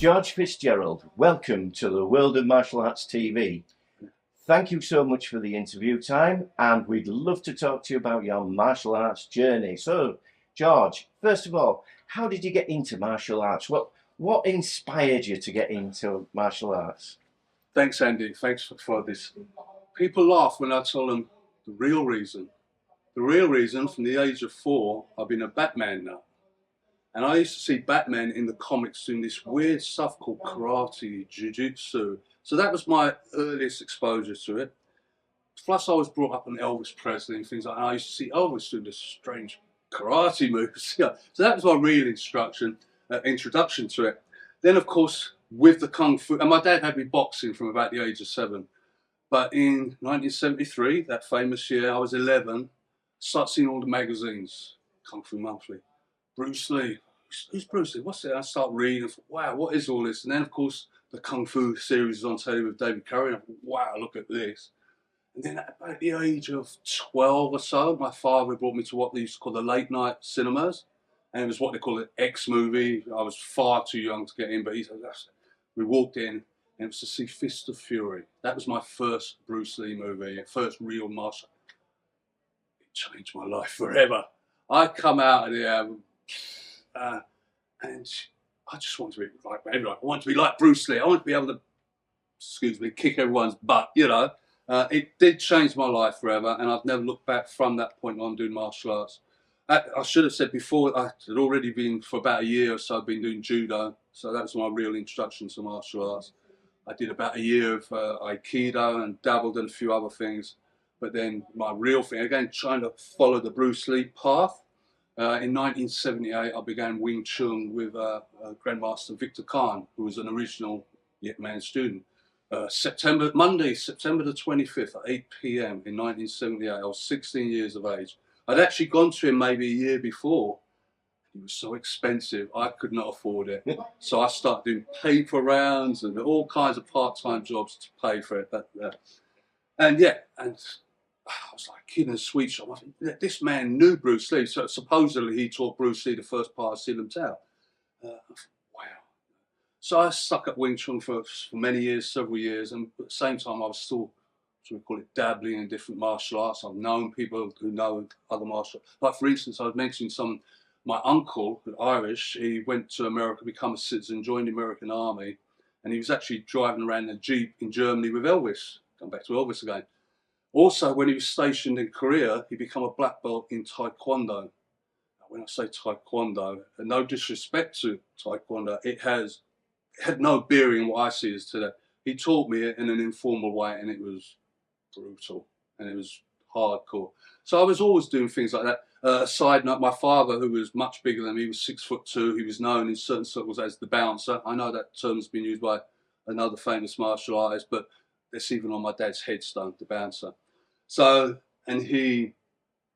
George Fitzgerald, welcome to the World of Martial Arts TV. Thank you so much for the interview time, and we'd love to talk to you about your martial arts journey. So, George, first of all, how did you get into martial arts? What inspired you to get into martial arts? Thanks, Andy. Thanks for this. People laugh when I tell them the real reason. The real reason, from the age of 4, I've been a Batman nut. And I used to see Batman in the comics doing this weird stuff called karate, jiu-jitsu. So that was my earliest exposure to it. Plus, I was brought up on Elvis Presley and things like that. I used to see Elvis doing this strange karate moves. Yeah. So that was my real introduction to it. Then, of course, with the kung fu, and my dad had me boxing from about the age of 7. But in 1973, that famous year, I was 11, started seeing all the magazines, Kung Fu Monthly. Bruce Lee, who's Bruce Lee? What's it? I start reading, I thought, wow, what is all this? And then, of course, the Kung Fu series was on telly with David Curry, and I thought, wow, look at this. And then at about the age of 12 or so, my father brought me to what they used to call the late night cinemas. And it was what they call an X movie. I was far too young to get in, but he said, we walked in, and it was to see Fist of Fury. That was my first Bruce Lee movie, first real martial. It changed my life forever. I come out of there, and I just want to be like everyone. I want to be like Bruce Lee. I want to be able to, excuse me, kick everyone's butt, you know. It did change my life forever, and I've never looked back from that point on doing martial arts. I should have said before, I had already been, for about a year or so, I've been doing judo. So that was my real introduction to martial arts. I did about a year of Aikido and dabbled in a few other things. But then my real thing, again, trying to follow the Bruce Lee path. In 1978, I began Wing Chun with Grandmaster Victor Khan, who was an original Yip Man student. Monday, September the 25th at 8 p.m. in 1978, I was 16 years of age. I'd actually gone to him maybe a year before. He was so expensive, I could not afford it. So I started doing paper rounds and all kinds of part-time jobs to pay for it. And I was like a kid in a sweet shop. I think, this man knew Bruce Lee. So supposedly he taught Bruce Lee the first part of Silam Tao. I thought, wow. So I stuck at Wing Chun for many years, several years. And at the same time, I was still, so we call it, dabbling in different martial arts. I've known people who know other martial arts. Like, for instance, I was mentioning my uncle, Irish, he went to America, become a citizen, joined the American Army, and he was actually driving around in a Jeep in Germany with Elvis. Come back to Elvis again. Also, when he was stationed in Korea, he became a black belt in Taekwondo. Now, when I say Taekwondo, and no disrespect to Taekwondo, it had no bearing on what I see as today. He taught me it in an informal way, and it was brutal, and it was hardcore. So I was always doing things like that. Side note, my father, who was much bigger than me, was 6'2". He was known in certain circles as the bouncer. I know that term's been used by another famous martial artist, but it's even on my dad's headstone, the bouncer. So, and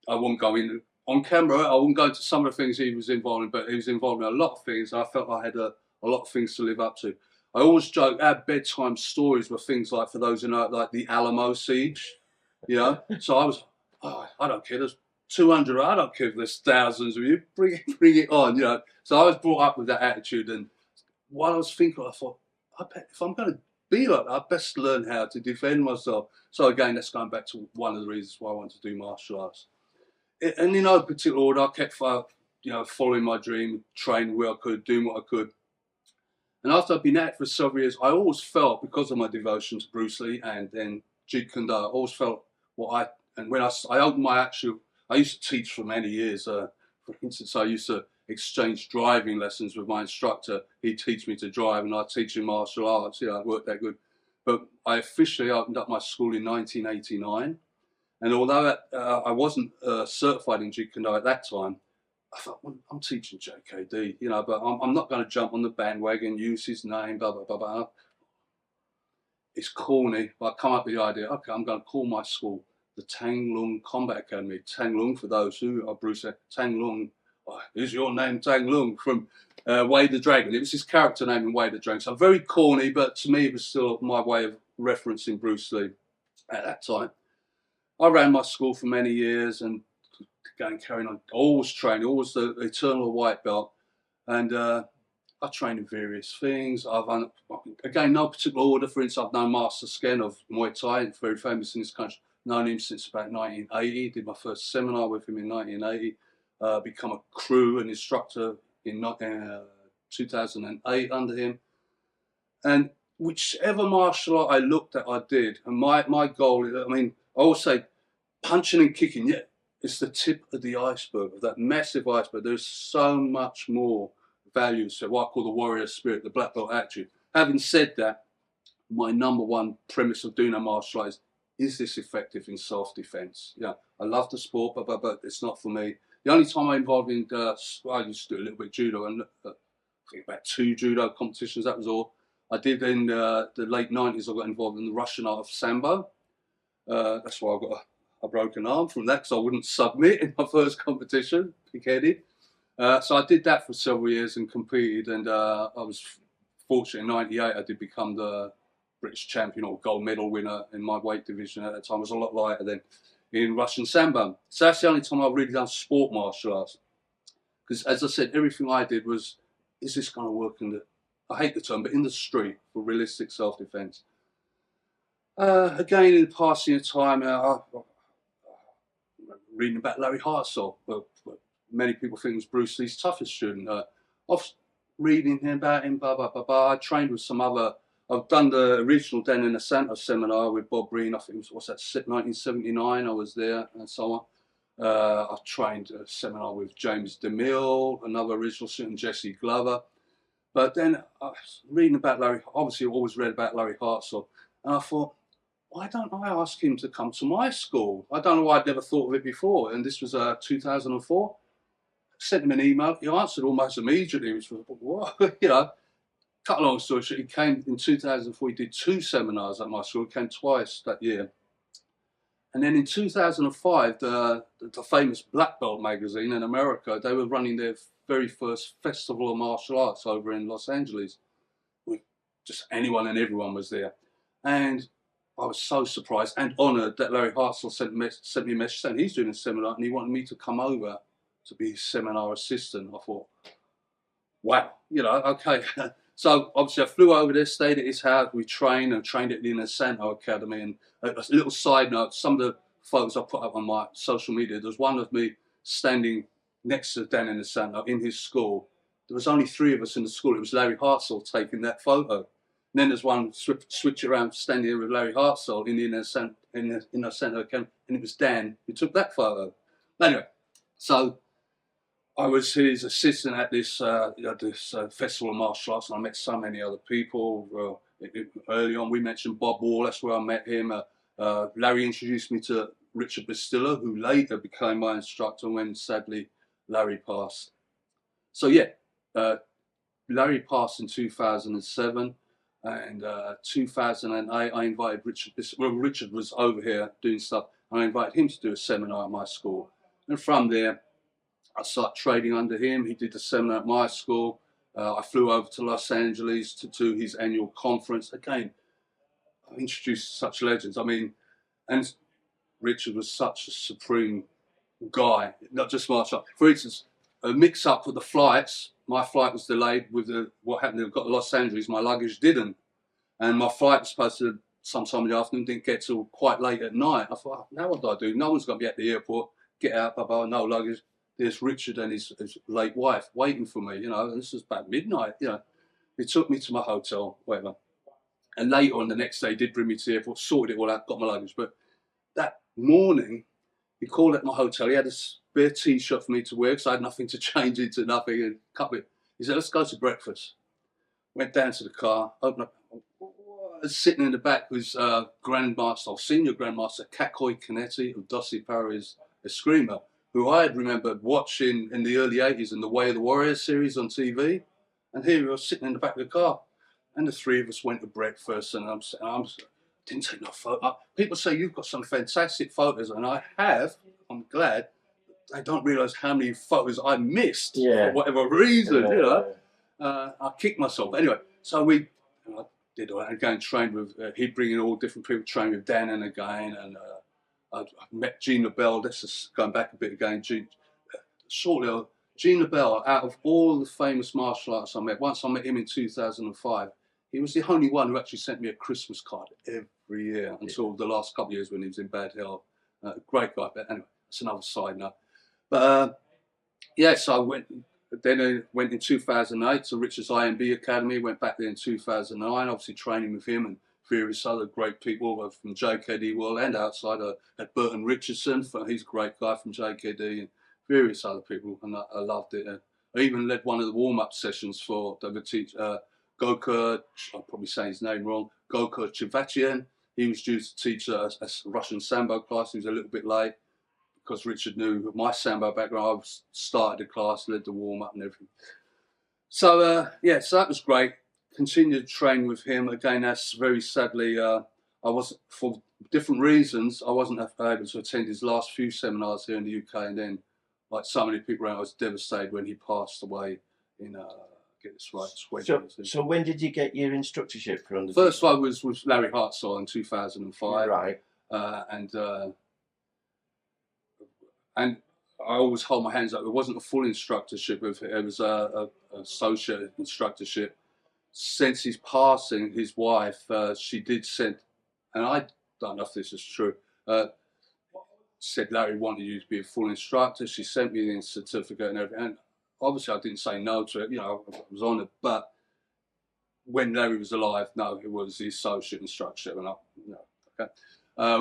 I won't go in on camera, I won't go into some of the things he was involved in, but he was involved in a lot of things. And I felt I had a lot of things to live up to. I always joke, our bedtime stories were things like, for those who know, like the Alamo siege, you know? So I was, I don't care, there's 200, I don't care if there's thousands of you, bring it on, you know? So I was brought up with that attitude, and while I was thinking, I thought, I bet if I'm going to be like that, I best learn how to defend myself. So again, that's going back to one of the reasons why I want to do martial arts. And in no particular order, I kept following my dream, training where I could, doing what I could. And after I've been at it for several years, I always felt, because of my devotion to Bruce Lee and then Jeet Kune Do, I always felt when I opened my actual, I used to teach for many years. For instance, I used to exchange driving lessons with my instructor. He'd teach me to drive, and I'd teach him martial arts. Yeah, it worked that good. But I officially opened up my school in 1989. And although I wasn't certified in Jeet Kune Do at that time, I thought, well, I'm teaching JKD, you know, but I'm not going to jump on the bandwagon, use his name, blah, blah, blah, blah. It's corny, but I come up with the idea, okay, I'm going to call my school the Tang Lung Combat Academy. Tang Lung, for those who are Bruce, Tang Lung, is your name Tang Lung from Way the Dragon? It was his character name in Way the Dragon. So very corny, but to me it was still my way of referencing Bruce Lee at that time. I ran my school for many years and carrying on, always training, always the eternal white belt. And I train in various things. Again, no particular order. For instance, I've known Master Sken of Muay Thai, very famous in this country. Known him since about 1980. Did my first seminar with him in 1980. Become a crew and instructor in 2008 under him. And whichever martial art I looked at, I did. And my goal is, I mean, I always say punching and kicking, yeah, it's the tip of the iceberg, of that massive iceberg. There's so much more value to what I call the warrior spirit, the black belt attitude. Having said that, my number one premise of doing a martial art is this effective in self-defense? Yeah, I love the sport, but it's not for me. The only time I involved in, I used to do a little bit of judo, and I think about 2 judo competitions, that was all. I did in the late 90s, I got involved in the Russian art of Sambo. That's why I got a broken arm from that, because I wouldn't submit in my first competition, pig-headed. So I did that for several years and competed, and I was fortunate in '98 I did become the British champion or gold medal winner in my weight division at that time. I was a lot lighter then in Russian Sambo. So that's the only time I've really done sport martial arts. Because as I said, everything I did was, is this going to work in the, I hate the term, but in the street for realistic self-defense. Again, in the passing of time, reading about Larry Hartsell, many people think he was Bruce Lee's toughest student. Reading about him, I trained with some other. I've done the original Dan in the Centre seminar with Bob Breen. I think it was, what's that, 1979. I was there and so on. I've trained a seminar with James DeMille, another original student, Jesse Glover. But then I was reading about Larry. Obviously, I always read about Larry Hartsell, and I thought, why don't I ask him to come to my school? I don't know why I'd never thought of it before. And this was 2004. Sent him an email. He answered almost immediately. Which was, what? You know, cut a long story short, he came in 2004. He did 2 seminars at my school. He came twice that year. And then in 2005, the famous Black Belt magazine in America, they were running their very first festival of martial arts over in Los Angeles. With just anyone and everyone was there. And I was so surprised and honoured that Larry Hartsell sent me a message saying he's doing a seminar and he wanted me to come over to be his seminar assistant. I thought, wow, you know, okay. So obviously I flew over there, stayed at his house, we trained at the Inner Santo Academy. And a little side note, some of the photos I put up on my social media, there's one of me standing next to Dan Inner Santo in his school. There was only 3 of us in the school. It was Larry Hartsell taking that photo. And then there's one switch around standing here with Larry Hartsell in the Inner Santo Academy, and it was Dan who took that photo. Anyway, so I was his assistant at this festival of martial arts, and I met so many other people. Early on, we mentioned Bob Wall. That's where I met him. Larry introduced me to Richard Bastillo, who later became my instructor when, sadly, Larry passed. So yeah, Larry passed in 2007, and 2008 I invited Richard. Well, Richard was over here doing stuff, and I invited him to do a seminar at my school, and from there I started training under him. He did the seminar at my school. I flew over to Los Angeles to his annual conference. Again, I introduced such legends. I mean, and Richard was such a supreme guy, not just martial art. For instance, a mix-up with the flights. My flight was delayed with what happened. I got to Los Angeles, my luggage didn't. And my flight was supposed to sometime in the afternoon, didn't get till quite late at night. I thought, oh, now what do I do? No one's going to be at the airport. Get out, no luggage. There's Richard and his late wife waiting for me, you know, and this was about midnight, you know. He took me to my hotel, whatever. And later on the next day, he did bring me to the airport, sorted it all out, got my luggage. But that morning, he called at my hotel. He had a spare T-shirt for me to wear because I had nothing to change into, nothing. And he said, let's go to breakfast. Went down to the car, opened up. Sitting in the back was Grandmaster, Senior Grandmaster Kakoi Kanetti of Dossi Paris Eskrima, who I had remembered watching in the early 80s in the Way of the Warrior series on TV. And here we were sitting in the back of the car. And the 3 of us went to breakfast, and I didn't take no photo. People say you've got some fantastic photos, and I have. I'm glad. They don't realise how many photos I missed for whatever reason, you know. I kicked myself. Anyway, so I did all that again, trained with, he'd bring in all different people, trained with Dan and again, and I met Gina Bell. This is going back a bit again. Shortly, Gina Bell, out of all the famous martial artists I met, once I met him in 2005, he was the only one who actually sent me a Christmas card every year until the last couple of years when he was in bad health. Great guy, but anyway, that's another side note. But so I went in 2008 to Richard's IMB Academy, went back there in 2009, obviously training with him and various other great people from JKD world and outside. I had Burton Richardson, he's a great guy from JKD, and various other people, and I loved it. I even led one of the warm-up sessions for the Goka, I'll probably say his name wrong, Goka Chivatian. He was due to teach a Russian Sambo class. He was a little bit late because Richard knew my Sambo background. I started the class, led the warm-up and everything. So, so that was great. Continued to train with him. Again, that's very sadly, I was, for different reasons, I wasn't able to attend his last few seminars here in the UK. And then, like so many people around, I was devastated when he passed away in, get this right, So when did you get your instructorship from? First I was with Larry Hartzell in 2005. Right. And I always hold my hands up. It wasn't a full instructorship. It was a associate instructorship. Since his passing, his wife, she did send, and I don't know if this is true, said Larry wanted you to be a full instructor. She sent me the certificate and everything. And obviously I didn't say no to it. You know, I was on it. But when Larry was alive, no, it was the associate instructorship. And okay.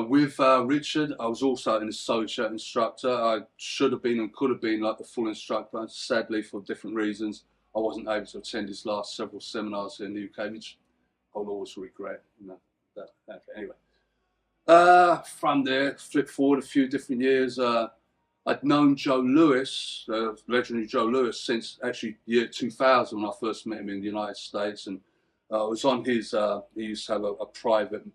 With Richard, I was also an associate instructor. I should have been and could have been like the full instructor. And sadly, for different reasons, I wasn't able to attend his last several seminars in the UK, which I'll always regret. You know, anyway. From there, flip forward a few different years. I'd known Joe Louis, legendary Joe Louis, since actually year 2000 when I first met him in the United States, and I was on his. He used to have a private,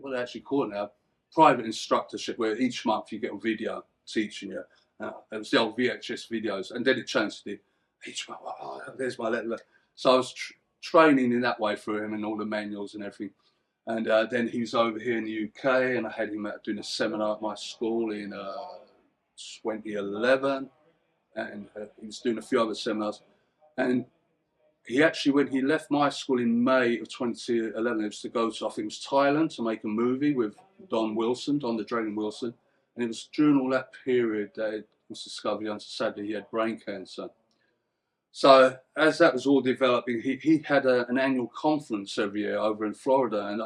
what they actually call it now, private instructorship, where each month you get a video teaching you. It was the old VHS videos, and then it changed to each month. Oh, there's my letter. So I was training in that way through him and all the manuals and everything. And then he was over here in the UK, and I had him doing a seminar at my school in 2011, and he was doing a few other seminars. And he actually, when he left my school in May of 2011, it was to go to, I think it was Thailand, to make a movie with Don the Dragon Wilson. And it was during all that period that it was discovered, and sadly, he had brain cancer. So as that was all developing, he had an annual conference every year over in Florida, and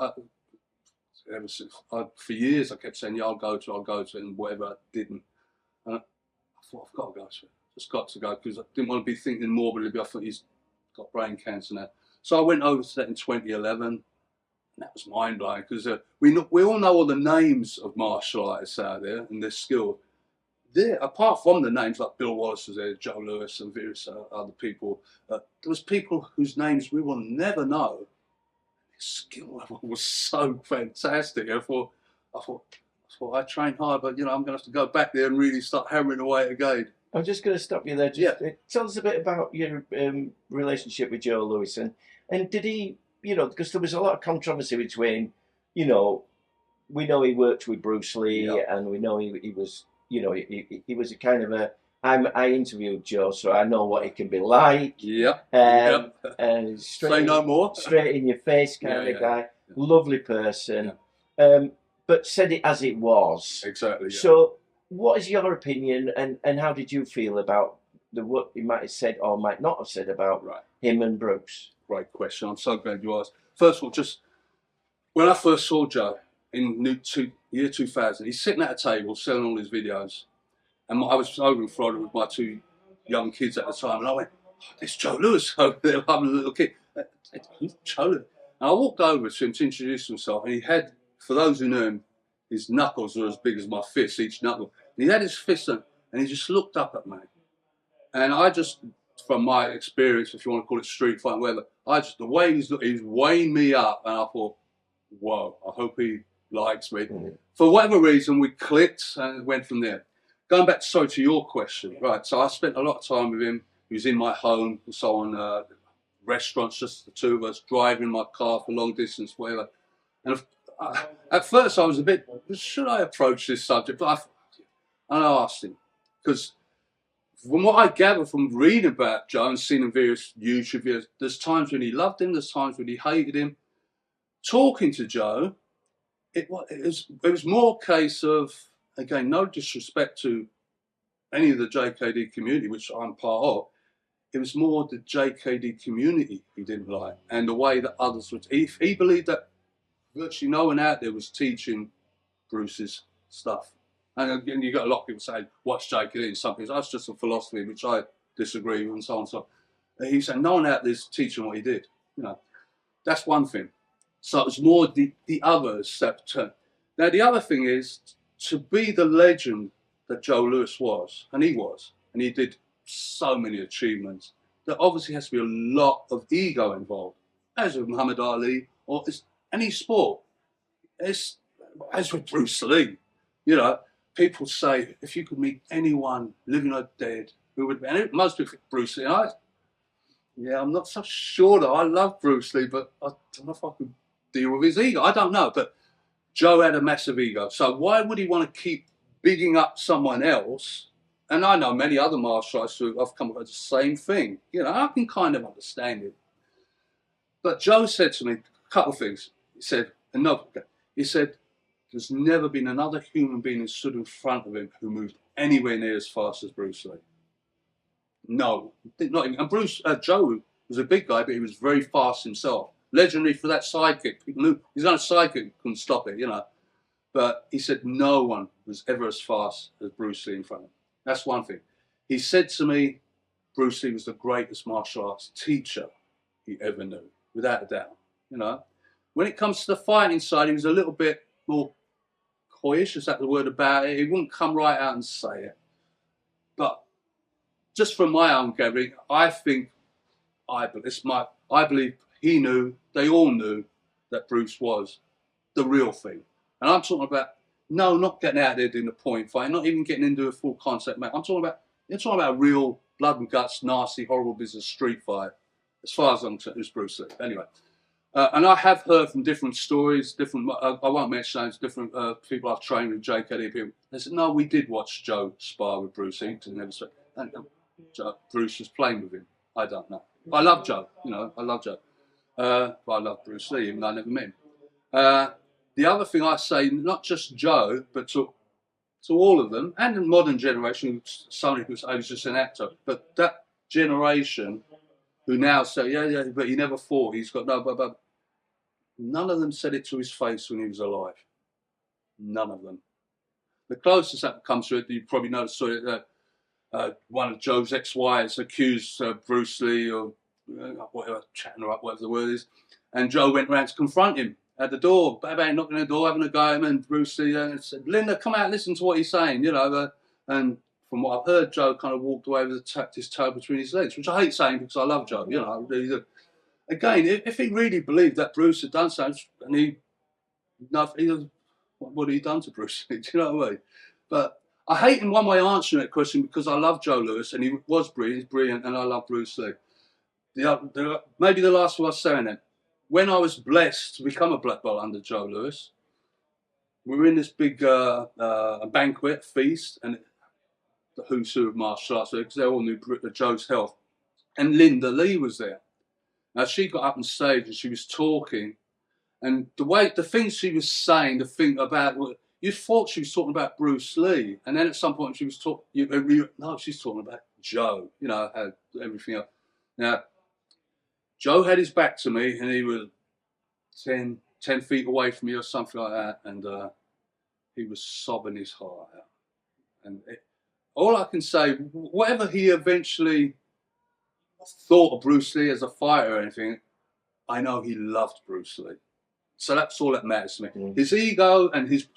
for years I kept saying, yeah, I'll go to it, and whatever I didn't. And I thought, I've got to go to it. Just got to go, because I didn't want to be thinking morbidly. I thought he's got brain cancer now. So I went over to that in 2011, and that was mind-blowing, because we all know all the names of martial artists out there and their skill. There, apart from the names like Bill Wallace was there, Joe Louis and various other people, there was people whose names we will never know. Their skill level was so fantastic. I thought I trained hard, but you know, I'm going to have to go back there and really start hammering away again. I'm just going to stop you there. Tell us a bit about your relationship with Joe Louis, and did he, you know, because there was a lot of controversy between, you know, we know he worked with Bruce Lee, and we know he was. You know, he was a kind of a. I interviewed Joe, so I know what he can be like. And say no more. Straight in your face kind of guy. Yeah. Lovely person. But said it as it was. Exactly. Yeah. So, what is your opinion, and how did you feel about what he might have said or might not have said about him and Bruce? Great question. I'm so glad you asked. First of all, just when I first saw Joe in year 2000, he's sitting at a table selling all his videos, and I was over in Florida with my two young kids at the time, and I went, oh, there's Joe Louis over there. I'm a little kid. Joe Louis. And I walked over to him to introduce himself, and he had, for those who knew him, his knuckles were as big as my fist, each knuckle. And he had his fist on, and he just looked up at me. And I just, from my experience, if you want to call it street fighting, whatever, the way he was weighing me up, and I thought, whoa, I hope he likes me. For whatever reason, we clicked and went from there. Going back to your question, right? So I spent a lot of time with him. He was in my home and so on, restaurants, just the two of us, driving my car for long distance, whatever. And at first I was a bit, should I approach this subject? But I asked him, because from what I gather from reading about Joe and seeing in various YouTube videos, there's times when he loved him, there's times when he hated him. Talking to Joe, it was more a case of, again, no disrespect to any of the JKD community, which I'm part of. It was more the JKD community he didn't like, and the way that others would. He believed that virtually no one out there was teaching Bruce's stuff. And you got a lot of people saying, "What's JKD?" And some people, that's just a philosophy, which I disagree with, and so on and so on. He said, no one out there's teaching what he did. You know, that's one thing. So it's more the others that turn. Now the other thing is to be the legend that Joe Louis was, and he did so many achievements. There obviously has to be a lot of ego involved, as with Muhammad Ali or any sport. It's as with Bruce Lee. You know, people say if you could meet anyone, living or dead, who would be? And most people think Bruce Lee. I'm not so sure though. I love Bruce Lee, but I don't know if I could deal with his ego. I don't know, but Joe had a massive ego. So why would he want to keep bigging up someone else? And I know many other martial artists who have come up with the same thing. You know, I can kind of understand it. But Joe said to me a couple of things. He said, there's never been another human being who stood in front of him who moved anywhere near as fast as Bruce Lee. No, not even. And Joe was a big guy, but he was very fast himself. Legendary for that sidekick. He's on a sidekick, couldn't stop it, you know. But he said no one was ever as fast as Bruce Lee in front of him. That's one thing. He said to me, Bruce Lee was the greatest martial arts teacher he ever knew, without a doubt. You know, when it comes to the fighting side, he was a little bit more coyish, is that the word about it? He wouldn't come right out and say it. But just from my own gathering, I believe he knew, they all knew that Bruce was the real thing. And I'm talking about, no, not getting out there doing the point fight, not even getting into a full concept match. You're talking about a real blood and guts, nasty, horrible business street fight. As far as I'm concerned, it was Bruce Lee. Anyway, and I have heard from different stories, I won't mention names, different people I've trained with, JKD people. They said, no, we did watch Joe spar with Bruce Lee. And Bruce was playing with him. I don't know. I love Joe, you know, I love Joe. But I love Bruce Lee, even though I never met him. The other thing I say, not just Joe, but to all of them, and the modern generation, somebody who's just an actor, but that generation who now say, yeah, but he never fought, he's got no, but none of them said it to his face when he was alive. None of them. The closest that comes to it, you probably know the story that one of Joe's ex-wives accused Bruce Lee of whatever, chatting her up, whatever the word is, and Joe went around to confront him at the door, bang, knocking on the door, having a go at him, and Bruce Lee said, Linda, come out and listen to what he's saying, you know. And from what I've heard, Joe kind of walked away with tapped his toe between his legs, which I hate saying because I love Joe, you know. Again, if he really believed that Bruce had done something, and what had he done to Bruce Lee? Do you know what I mean? But I hate in one way answering that question because I love Joe Louis, and he was brilliant, he's brilliant, and I love Bruce Lee. Maybe the last one I was saying it. When I was blessed to become a black belt under Joe Louis, we were in this big banquet feast, and the who's who of martial arts, because they all knew Joe's health. And Linda Lee was there. Now she got up on stage and she was talking, and the things she was saying, the thing about you thought she was talking about Bruce Lee, and then at some point she was talking. No, she's talking about Joe. You know, how everything else. Now, Joe had his back to me, and he was 10 feet away from me or something like that, and he was sobbing his heart out. And all I can say, whatever he eventually thought of Bruce Lee as a fighter or anything, I know he loved Bruce Lee. So that's all that matters to me. Mm. His ego and his,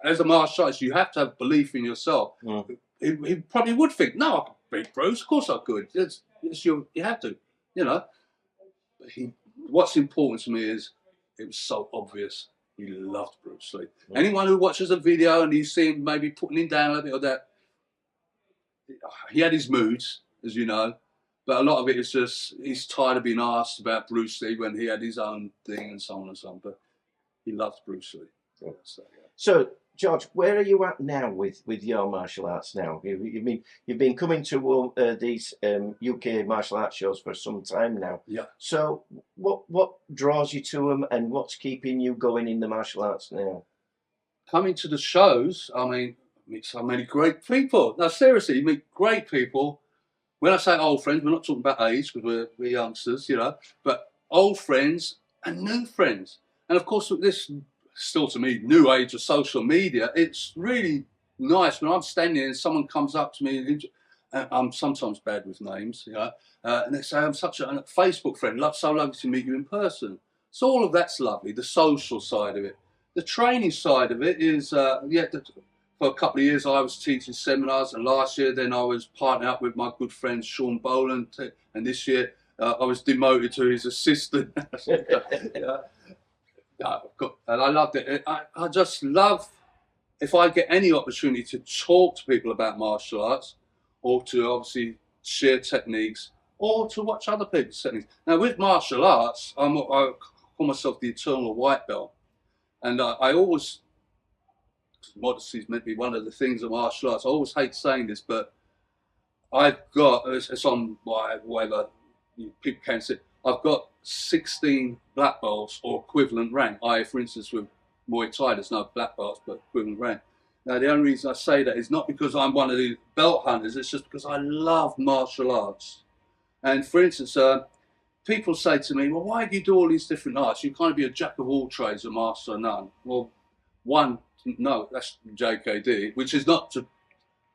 as a martial artist, you have to have belief in yourself. Mm. He probably would think, no, I could beat Bruce, of course I could. You have to, you know. But what's important to me is it was so obvious he loved Bruce Lee. Mm. Anyone who watches a video and you see him maybe putting him down a bit or that, he had his moods, as you know, but a lot of it is just he's tired of being asked about Bruce Lee when he had his own thing and so on and so on. But he loved Bruce Lee. Yeah. So George, where are you at now with your martial arts now? You've been coming to these UK martial arts shows for some time now. Yeah. So what draws you to them, and what's keeping you going in the martial arts now? Coming to the shows, I mean, meet so many great people. No, seriously, you meet great people. When I say old friends, we're not talking about age because we're youngsters, you know, but old friends and new friends. And of course, with this still to me new age of social media, it's really nice when I'm standing there and someone comes up to me. And I'm sometimes bad with names, you know, and they say I'm such a Facebook friend. So lovely to meet you in person. So all of that's lovely. The social side of it, the training side of it is for a couple of years I was teaching seminars, and last year then I was partnering up with my good friend Sean Boland, and this year I was demoted to his assistant. And I loved it. I just love, if I get any opportunity to talk to people about martial arts, or to obviously share techniques, or to watch other people's techniques. Now with martial arts, I call myself the eternal white belt, and I always, modesty is meant to be one of the things of martial arts. I always hate saying this, but I've got, it's on my, whatever people can say, I've got 16 black belts or equivalent rank. For instance, with Muay Thai, there's no black belts, but equivalent rank. Now, the only reason I say that is not because I'm one of the belt hunters, it's just because I love martial arts. And for instance, people say to me, well, why do you do all these different arts? You can't be a jack of all trades, a master of none. Well, no, that's JKD, which is not to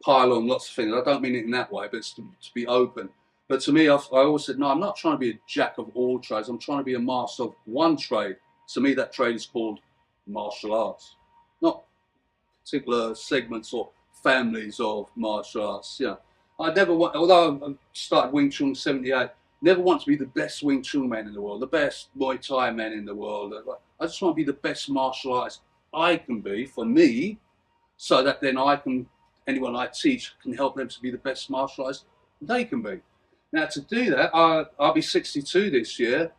pile on lots of things. I don't mean it in that way, but it's to be open. But to me, I always said, no, I'm not trying to be a jack of all trades. I'm trying to be a master of one trade. To me, that trade is called martial arts, not particular segments or families of martial arts. Yeah, I never want, although I started Wing Chun in '78, never want to be the best Wing Chun man in the world, the best Muay Thai man in the world. I just want to be the best martial artist I can be for me, so that then anyone I teach can help them to be the best martial artist they can be. Now to do that, I'll be 62 this year.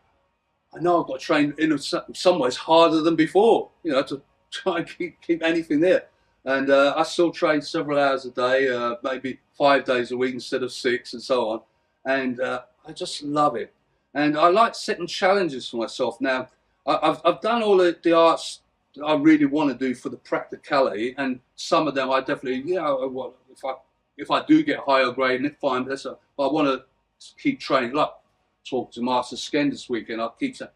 I know I've got to train in some ways harder than before, you know, to try and keep anything there. And I still train several hours a day, maybe 5 days a week instead of 6 and so on. And I just love it. And I like setting challenges for myself. Now, I've done all the arts that I really want to do for the practicality, and some of them I definitely, you know, if I do get higher grade, and fine, but I want to keep training. Like talk to Master Sken this weekend, I keep saying,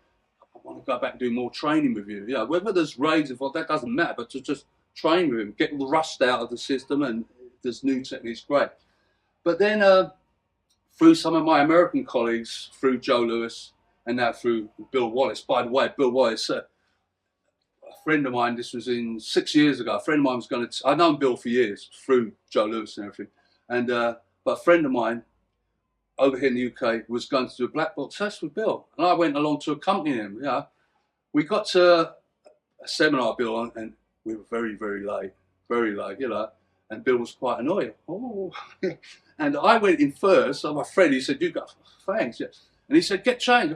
I want to go back and do more training with you. You know, whether there's raids, that doesn't matter, but to just train with him, get the rust out of the system, and there's new techniques, great. But then through some of my American colleagues, through Joe Lewis, and now through Bill Wallace. By the way, Bill Wallace, a friend of mine, this was in 6 years ago, a friend of mine was going to, I've known Bill for years, through Joe Lewis and everything, and but a friend of mine over here in the UK was going to do a black belt test with Bill, and I went along to accompany him. You know, we got to a seminar, Bill, and we were very, very late, you know, and Bill was quite annoyed. Oh, and I went in first, so my friend, he said, you go, thanks, yes. And he said, get changed.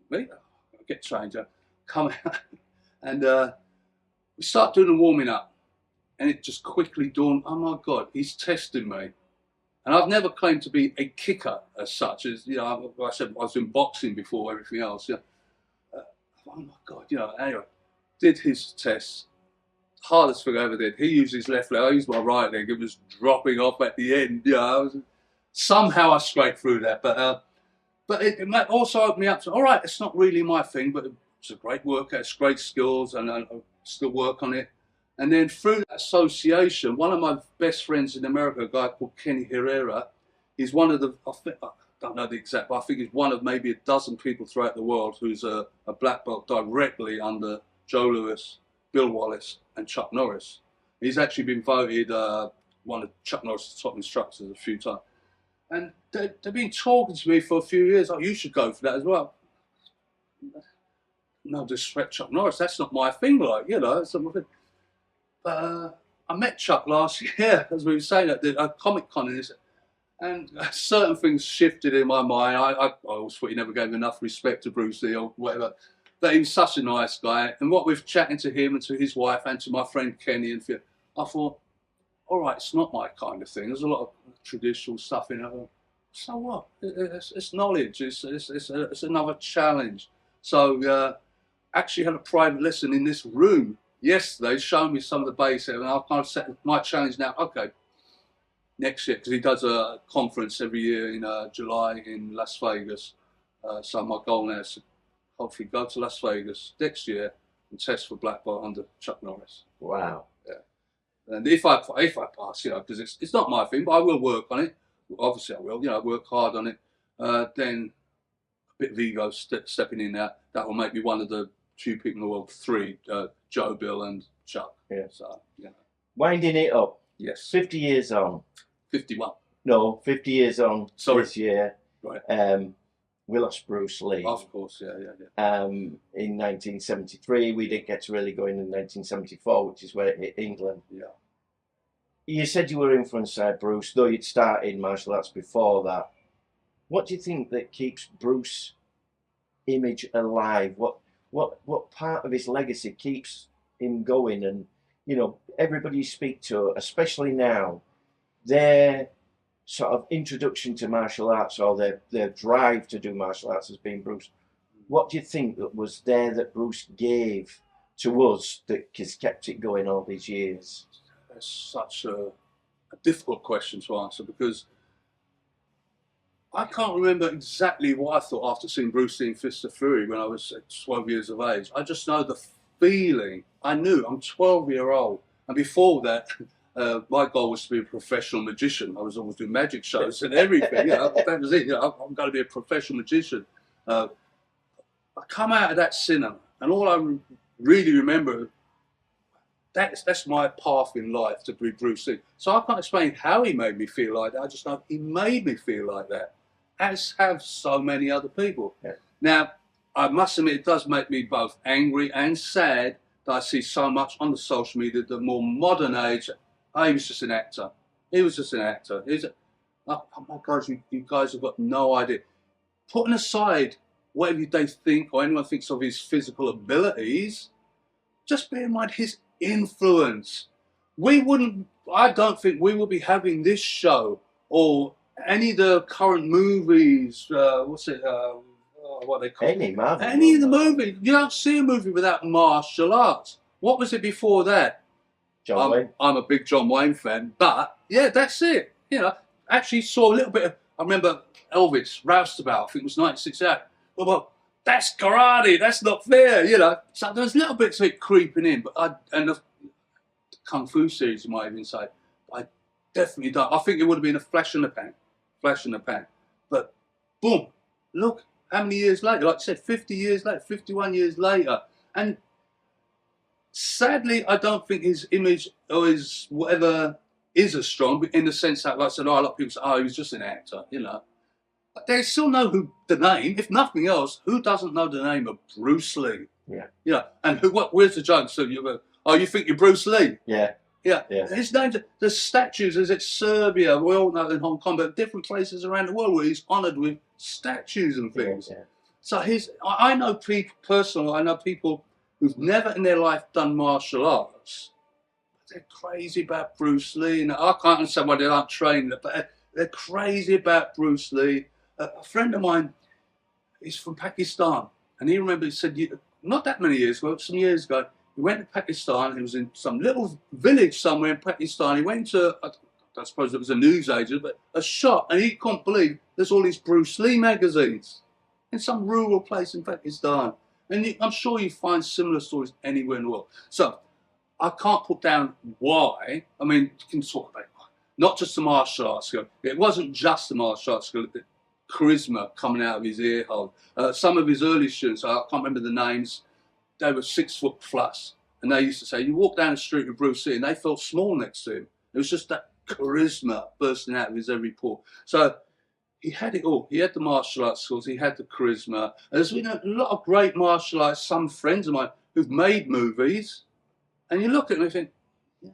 Really? Get changed, come out. And we start doing the warming up, and it just quickly dawned, oh my God, he's testing me. And I've never claimed to be a kicker as such, as, you know, I said I was in boxing before everything else. Yeah. Oh my God, you know, anyway, did his tests. Hardest thing I ever did. He used his left leg, I used my right leg. It was dropping off at the end. You know, somehow I scraped through that. But it also opened me up to, all right, it's not really my thing, but it's a great workout, it's great skills, and I still work on it. And then through that association, one of my best friends in America, a guy called Kenny Herrera, he's one of the, I don't know the exact, but I think he's one of maybe a dozen people throughout the world who's a black belt directly under Joe Lewis, Bill Wallace, and Chuck Norris. He's actually been voted one of Chuck Norris' top instructors a few times. And they've been talking to me for a few years, oh, you should go for that as well. No disrespect, Chuck Norris, that's not my thing, like, you know. I met Chuck last year, as we were saying, at the Comic-Con, and certain things shifted in my mind. I always thought he never gave enough respect to Bruce Lee or whatever, but he was such a nice guy. And what with chatting to him and to his wife and to my friend Kenny, and I thought, all right, it's not my kind of thing. There's a lot of traditional stuff in it. So what? It's knowledge. It's another challenge. So actually had a private lesson in this room yesterday, showing me some of the basics, and I've kind of set my challenge now. Okay, next year, because he does a conference every year in July in Las Vegas. So my goal now is to hopefully go to Las Vegas next year and test for black belt under Chuck Norris. Wow. Yeah. And if I pass, you know, because it's not my thing, but I will work on it. Obviously, I will. You know, work hard on it. Then a bit of ego stepping in there. That will make me one of the few people in the world, three: Joe, Bill, and Chuck. Yeah. So, you know. Winding it up. Yes. 50 years on. 51. No, 50 years on. Sorry. This year. Right. We lost Bruce Lee. Of course, yeah. In 1973, we didn't get to really go in 1974, which is where it hit England. Yeah. You said you were influenced by Bruce, though you'd started martial arts before that. What do you think that keeps Bruce's image alive? What part of his legacy keeps him going? And, you know, everybody you speak to, especially now, their sort of introduction to martial arts or their drive to do martial arts has been Bruce. What do you think that was there that Bruce gave to us that has kept it going all these years? That's such a difficult question to answer, because I can't remember exactly what I thought after seeing Bruce Lee in Fist of Fury when I was 12 years of age. I just know the feeling. I knew I'm 12-year-old, and before that, my goal was to be a professional magician. I was always doing magic shows and everything. You know, that was it. You know, I'm going to be a professional magician. I come out of that cinema, and all I really remember, that's my path in life, to be Bruce Lee. So I can't explain how he made me feel like that. I just know he made me feel like that, as have so many other people. Yeah. Now, I must admit, it does make me both angry and sad that I see so much on the social media, the more modern age. Oh, he was just an actor. He was just an actor. Oh my God, you guys have got no idea. Putting aside whatever they think or anyone thinks of his physical abilities, just bear in mind his influence. I don't think we would be having this show or any of the current movies. What they call Any Marvel. Any of the movies. You don't see a movie without martial arts. What was it before that? John Wayne. I'm a big John Wayne fan, but yeah, that's it. You know, actually saw a little bit of, I remember Elvis, Roustabout, I think it was 1968. Well, that's karate, that's not fair, you know. So there's little bits of it creeping in, but and the Kung Fu series, you might even say, I definitely don't. I think it would have been a flash in the pan. But boom, look, how many years later, like I said, 50 years later, 51 years later, and sadly, I don't think his image or his whatever is as strong, in the sense that, like I said, a lot of people say, oh, he was just an actor, you know. But they still know the name, if nothing else, who doesn't know the name of Bruce Lee? Yeah. You know, and where's the joke? So you think you're Bruce Lee? Yeah. Yeah. His name's, there's statues, as it's Serbia, we all know in Hong Kong, but different places around the world where he's honoured with statues and things. Yeah. So I know people personally, I know people who've never in their life done martial arts, but they're crazy about Bruce Lee. And I can't understand why they aren't trained, but they're crazy about Bruce Lee. A friend of mine is from Pakistan, and he said, not that many years ago, some years ago, he went to Pakistan. He was in some little village somewhere in Pakistan. He went to, I suppose it was a newsagent, but a shop, and he couldn't believe there's all these Bruce Lee magazines in some rural place in Pakistan. And I'm sure you find similar stories anywhere in the world. So I can't put down why. I mean, you can talk about not just the martial arts skill. It wasn't just the martial arts skill. The charisma coming out of his ear hole. Some of his early students, I can't remember the names, they were 6 foot plus. And they used to say, you walk down the street with Bruce Lee and they felt small next to him. It was just that charisma bursting out of his every pore. So he had it all. He had the martial arts skills. He had the charisma. And there's been a lot of great martial arts, some friends of mine who've made movies. And you look at them and think, yeah,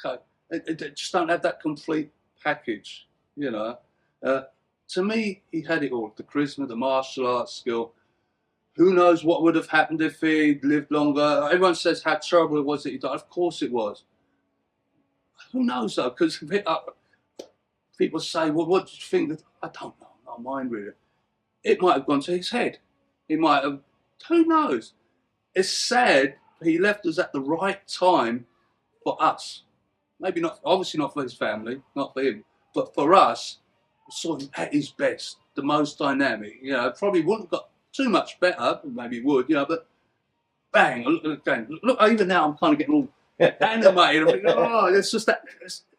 okay. They just don't have that complete package, you know. To me, he had it all. The charisma, the martial arts skill. Who knows what would have happened if he lived longer. Everyone says how terrible it was that he died. Of course it was. Who knows though? Because people say, well, what do you think? That I don't know, not mind really. It might have gone to his head. He might have, who knows? It's sad he left us at the right time for us. Maybe not, obviously not for his family, not for him, but for us, sort of at his best, the most dynamic. You know, probably wouldn't have got too much better, maybe would, you know, but bang, look, even now I'm kind of getting all animated. I'm thinking, oh, it's just that.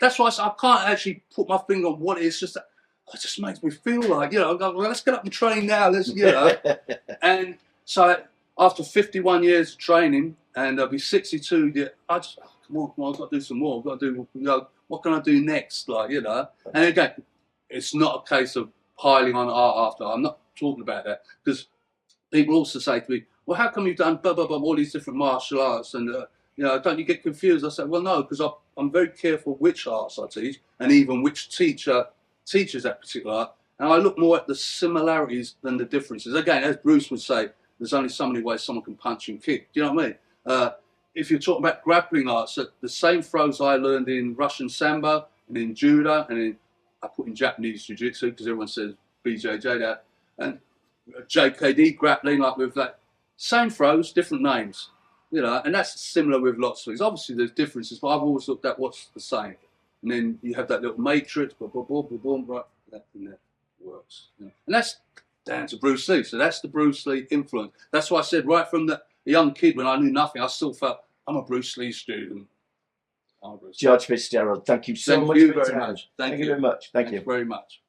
That's why I can't actually put my finger on what it is. Just that it just makes me feel like, you know, I go, well, let's get up and train now. Let's, you know. And so after 51 years of training, and I'll be 62, yeah, I just, oh, come on, I've got to do some more. I've got to do, you know, what can I do next? Like, you know. And again, it's not a case of piling on art after. I'm not talking about that, because people also say to me, well, how come you've done blah, blah, blah, all these different martial arts, and you know, don't you get confused? I said, well, no, because I'm very careful which arts I teach, and even which teacher teaches that particular art, and I look more at the similarities than the differences. Again, as Bruce would say, there's only so many ways someone can punch and kick. Do you know what I mean? If you're talking about grappling arts, the same throws I learned in Russian Sambo and in Judo, and I put in Japanese Jiu-Jitsu, because everyone says BJJ that, and JKD grappling, like with that, same throws, different names, you know, and that's similar with lots of things. Obviously, there's differences, but I've always looked at what's the same. And then you have that little matrix, boom, boom, boom, boom, boom, right, and that works. You know? And that's down to Bruce Lee. So that's the Bruce Lee influence. That's why I said right from the young kid, when I knew nothing, I still felt I'm a Bruce Lee student. George Fitzgerald, thank you so much for your time. Thank you very much. Thank you very much.